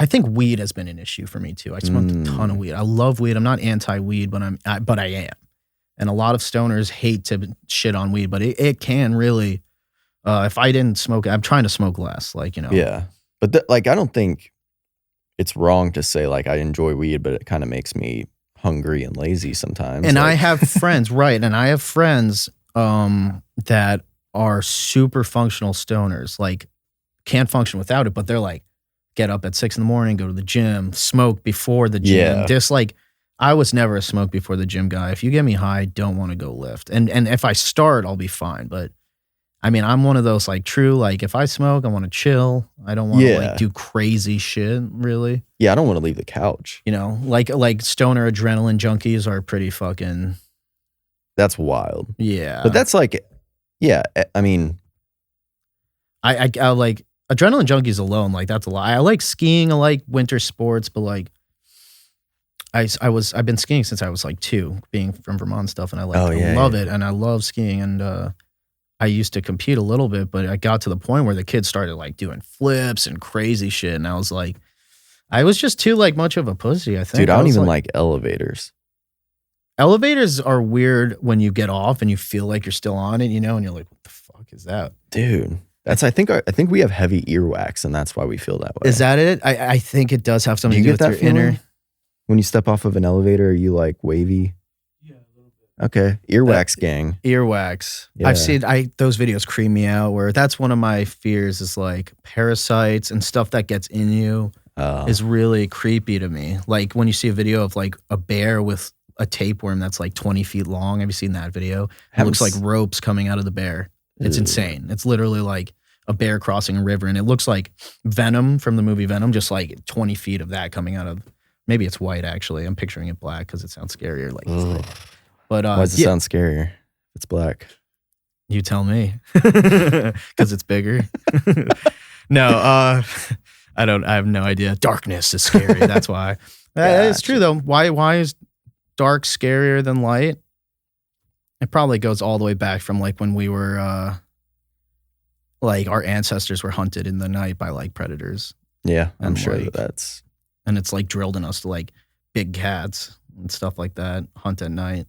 think weed has been an issue for me too. I smoked a ton of weed. I love weed. I'm not anti-weed, but I am. And a lot of stoners hate to shit on weed, but it can really, if I didn't smoke, I'm trying to smoke less, Yeah. But I don't think it's wrong to say like I enjoy weed, but it kind of makes me hungry and lazy sometimes. And I have friends, right? And I have friends that are super functional stoners, like can't function without it, but they're like, get up at 6 a.m, go to the gym, smoke before the gym. Yeah. Just like, I was never a smoke before the gym guy. If you get me high, I don't want to go lift. And if I start, I'll be fine, but I mean, I'm one of those like true, like if I smoke, I want to chill. I don't want to Yeah. like do crazy shit, really. Yeah, I don't want to leave the couch. You know, like stoner adrenaline junkies are pretty fucking, That's wild. yeah. But that's like, yeah, I mean, I like adrenaline junkies alone. Like that's a lot. I like skiing. I like winter sports, but like I've been skiing since I was like 2, being from Vermont and stuff, and I love it, and I love skiing, and I used to compete a little bit, but I got to the point where the kids started like doing flips and crazy shit, and I was like, I was just too like much of a pussy. I think, dude, I don't even like elevators. Elevators are weird when you get off and you feel like you're still on it, you know, and you're like, what the fuck is that, dude? That's I think we have heavy earwax, and that's why we feel that way. Is that it? I think it does have something Do to you do get with that your feeling? inner. When you step off of an elevator, are you like wavy? Yeah, a little bit. Okay, earwax gang. Earwax. Yeah. I've seen those videos creep me out, where that's one of my fears is like parasites and stuff that gets in you is really creepy to me. Like when you see a video of like a bear with a tapeworm that's like 20 feet long. Have you seen that video? It looks like ropes coming out of the bear. It's insane. It's literally like a bear crossing a river, and it looks like Venom from the movie Venom, just like 20 feet of that coming out of. Maybe it's white, actually. I'm picturing it black because it sounds scarier. Like, but why does it sound scarier? It's black. You tell me, because it's bigger. No, I don't. I have no idea. Darkness is scary. That's why. It's true though. Why is dark scarier than light? It probably goes all the way back from like when we were, like our ancestors were hunted in the night by like predators. Yeah, I'm And, sure like, that's. And it's like drilled in us to like big cats and stuff like that, hunt at night.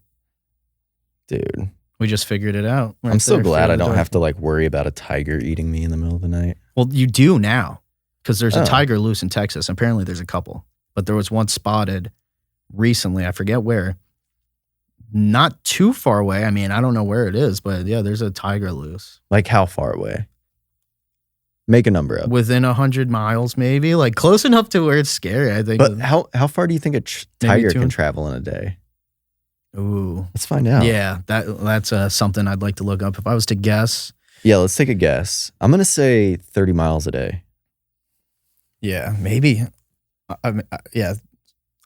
Dude, We just figured it out. I'm so glad I don't have to like worry about a tiger eating me in the middle of the night. Well, you do now because there's a tiger loose in Texas. Apparently there's a couple, but there was one spotted recently. I forget where. Not too far away. I mean, I don't know where it is, but yeah, there's a tiger loose. Like how far away? Make a number up. Within 100 miles, maybe, like close enough to where it's scary, I think. But how far do you think a tiger can 200? travel in a day? Ooh. Let's find out. Yeah, that's something I'd like to look up. If I was to guess. Yeah, let's take a guess. I'm going to say 30 miles a day. Yeah, maybe.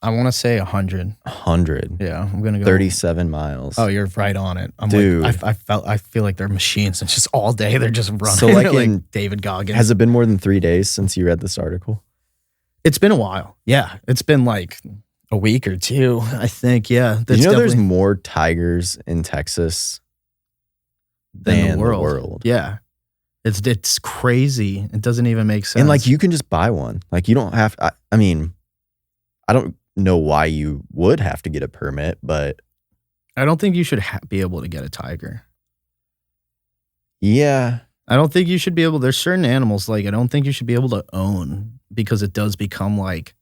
I want to say 100. 100. Yeah, I'm going to go. 37 miles. Oh, you're right on it. I'm Dude. like, I feel like they're machines. It's just all day. They're just running. So like David Goggins. Has it been more than 3 days since you read this article? It's been a while. Yeah. It's been like a week or two, I think. Yeah. Did you know there's more tigers in Texas than the world? Yeah. It's crazy. It doesn't even make sense. And like you can just buy one. Like you don't have, I mean, I don't know why you would have to get a permit, but I don't think you should be able to get a tiger. yeah. I don't think you should be able, there's certain animals like I don't think you should be able to own because it does become like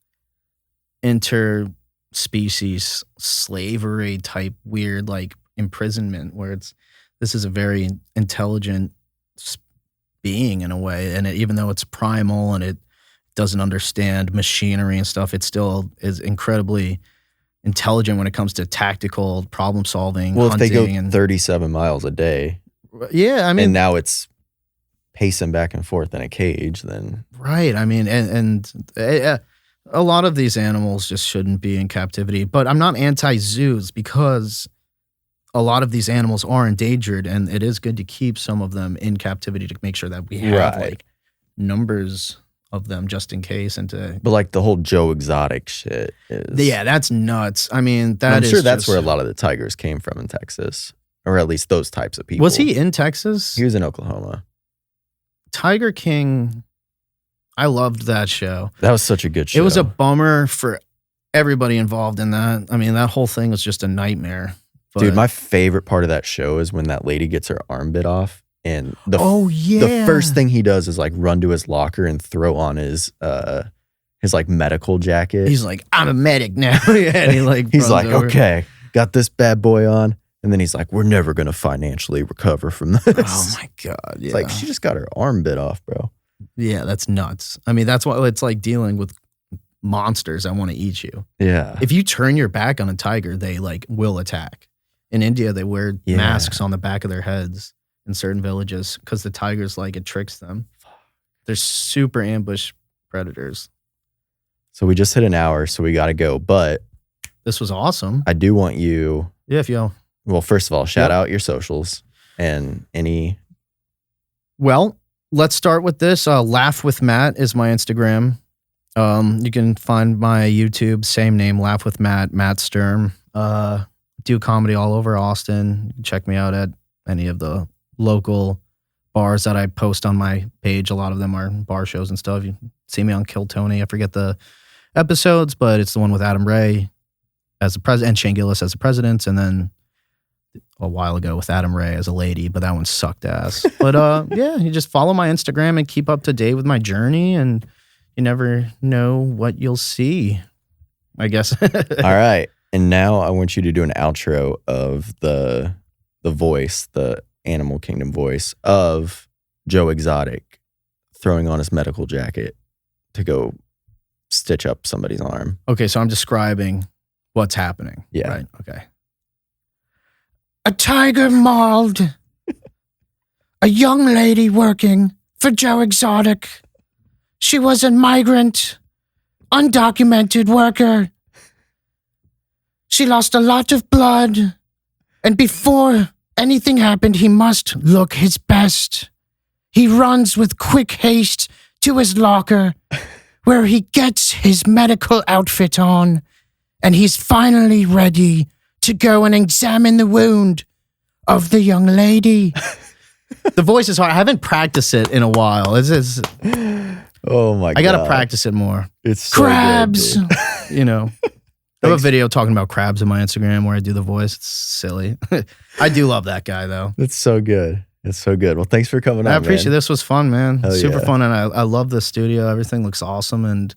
interspecies slavery type weird like imprisonment where this is a very intelligent being in a way, and even though it's primal and it doesn't understand machinery and stuff, it still is incredibly intelligent when it comes to tactical problem solving. Well, if they go and 37 miles a day, yeah, I mean, and now it's pacing back and forth in a cage, then right. I mean, and a lot of these animals just shouldn't be in captivity. But I'm not anti-zoos because a lot of these animals are endangered, and it is good to keep some of them in captivity to make sure that we have like numbers of them just in case. And to but like the whole Joe Exotic shit is, yeah, that's nuts. I mean, I'm sure that's where a lot of the tigers came from in Texas, or at least those types of people. Was he in Texas? He was in Oklahoma. Tiger King. I loved that show. That was such a good show. It was a bummer for everybody involved in that. I mean, that whole thing was just a nightmare. But dude, my favorite part of that show is when that lady gets her arm bit off, and the first thing he does is like run to his locker and throw on his like medical jacket. He's like, I'm a medic now. Yeah, and he like he's like, over. okay, got this bad boy on, and then he's like, we're never gonna financially recover from this. Oh my god! Yeah. It's like she just got her arm bit off, bro. Yeah, that's nuts. I mean, that's what it's like dealing with monsters that want to eat you. Yeah. If you turn your back on a tiger, they like will attack. In India, they wear masks on the back of their heads in certain villages because the tigers, like, it tricks them. They're super ambush predators. So we just hit an hour, so we got to go. But this was awesome. I do want you. Yeah, if you. Well, first of all, shout out your socials and any. Well, let's start with this. Laugh with Matt is my Instagram. You can find my YouTube, same name, Laugh with Matt, Matt Sturm. Do comedy all over Austin. Check me out at any of the local bars that I post on my page. A lot of them are bar shows and stuff. You see me on Kill Tony. I forget the episodes, but it's the one with Adam Ray as the president and Shane Gillis as the president, and then a while ago with Adam Ray as a lady, but that one sucked ass. But yeah, you just follow my Instagram and keep up to date with my journey, and you never know what you'll see, I guess. All right. And now I want you to do an outro of the voice, the Animal Kingdom voice of Joe Exotic throwing on his medical jacket to go stitch up somebody's arm. Okay, so I'm describing what's happening. Yeah. Right? Okay. A tiger mauled a young lady working for Joe Exotic. She was a migrant, undocumented worker. She lost a lot of blood, and before anything happened, he must look his best. He runs with quick haste to his locker, where he gets his medical outfit on, and he's finally ready to go and examine the wound of the young lady. The voice is hard. I haven't practiced it in a while. Oh my God. I got to practice it more. It's so crabs. Good, you know. I have a video talking about crabs on my Instagram where I do the voice. It's silly. I do love that guy, though. It's so good. It's so good. Well, thanks for coming on, I appreciate man. This was fun, man. Hell Super yeah. fun. And I love the studio. Everything looks awesome. And,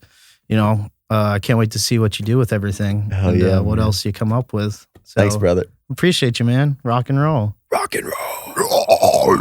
you know, I can't wait to see what you do with everything. Hell and yeah, what man. else you come up with. So, Thanks, brother. Appreciate you, man. Rock and roll. Rock and roll.